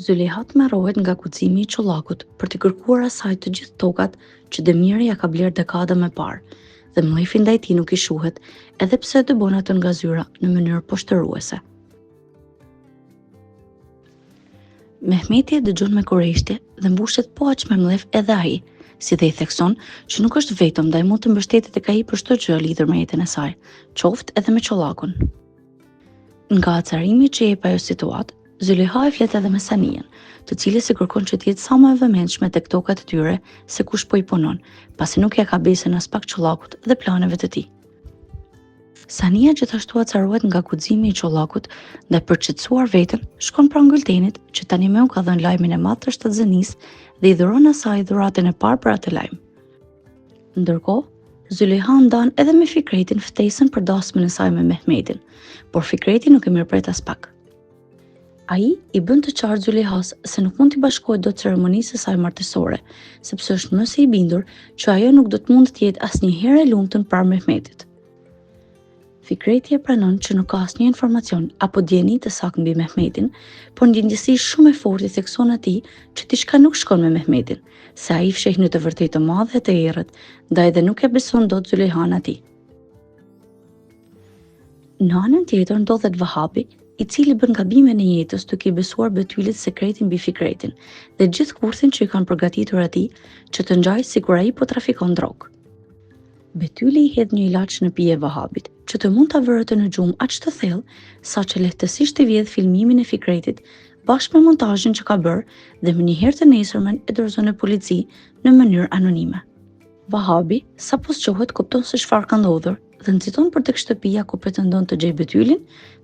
Zyleyha merrohet nga guximi I çollakut për të kërkuar asaj të gjithë tokat që Demiri ja ka bler dekada më parë, dhe mlefi ndaj tij nuk I shuhet, edhe pse e dëbon atë nga zyra në mënyrë poshtëruese. Mehmeti e dëgjon me kurreshtje dhe mbushet po aq me mlef edhe ai, si dhe I thekson që nuk është vetëm dhe ai mund të mbështetet tek ai për çdo gjë lidhur me jetën e saj, qoftë edhe me çollakun. Nga acarimi që jep ajo situatë, Zyleyha e flet edhe me Sanijen, të cilës I kërkon që të jetë sa më e vëmendshme tek tokat e tyre se kush po I punon, pasi nuk ja ka besën as pak çollakut dhe planeve të tij. Sania gjithashtu acarohet nga guximi I çollakut dhe për të qetësuar veten, shkon pranë Gultenit, që tani më u ka dhënë lajmin e madh të shtatëzënisë dhe I dhuron asaj dhuratën e parë për atë lajm. Ndërkohë, Zyleyha ndan edhe me Fikretin ftesën për dasmën e saj me Mehmetin, por Fikreti nuk e mirëpret as pak. Ai I bën të qartë Zyleyhas se nuk mund t'i bashkohet dot ceremonisë së saj martësore, sepse është më së I bindur që ajo nuk do të mund të jetë asnjëherë e lumtur para Mehmetit. Fikreti e pranon që nuk ka asnjë informacion apo dieni të saktë mbi Mehmetin, por një ndjesi shumë e fortë I thekson atij që diçka nuk shkon me Mehmetin, se ai fsheh një të vërtetë të madhe dhe të errët, ndaj dhe nuk e beson dot Zyleyhan atij. Në anën tjetër ndodhet Vahabi, I cili bën gabimin e jetës duke I besuar Betylit sekretin mbi Fikretin dhe gjithë kurthin që I kanë përgatitur atij që të ngjajë sikur ai po trafikon drogë. Betyli I hedh një ilaç në pije Vahabit, që të mund ta vërë në gjumë aq të thellë saqë lehtësisht I vjedh filmimin e Fikretit bashkë me montazhin që ka bërë dhe më njëherë të nesërmen e dorëzon në polici në mënyrë anonime. Vahabi, sapo sqohet, kupton se çfarë ka ndodhur dhe nxiton për tek shtëpia ku pretendon të gjejë Betylin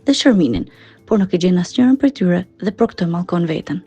dhe Sherminin, por nuk e gjen asnjërin prej tyre dhe për këtë mallkon veten.